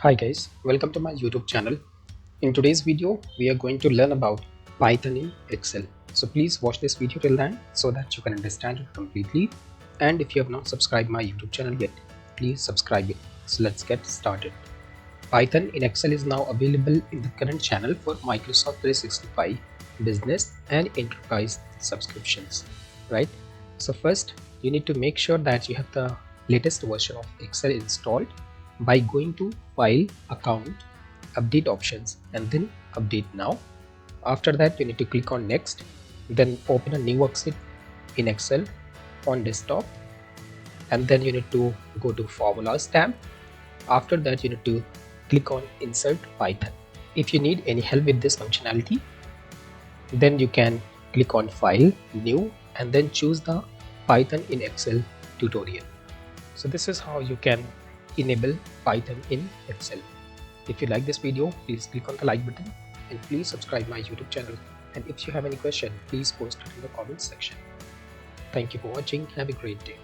Hi guys, welcome to my YouTube channel. In today's video, we are going to learn about Python in Excel. So please watch this video till the end so that you can understand it completely. And if you have not subscribed my YouTube channel yet, please subscribe it. So let's get started. Python in Excel is now available in the current channel for Microsoft 365 Business and Enterprise subscriptions, right? So first, you need to make sure that you have the latest version of Excel installed by going to File, Account, Update Options, and then Update Now. After that, you need to click on Next, then open a new worksheet in Excel on desktop, and then you need to go to Formulas tab. After that, you need to click on Insert Python. If you need any help with this functionality, then you can click on File, New, and then choose the Python in Excel tutorial. So this is how you can enable Python in Excel. If you like this video, please click on the like button and please subscribe my YouTube channel. And if you have any question, please post it in the comments section. Thank you for watching. Have a great day.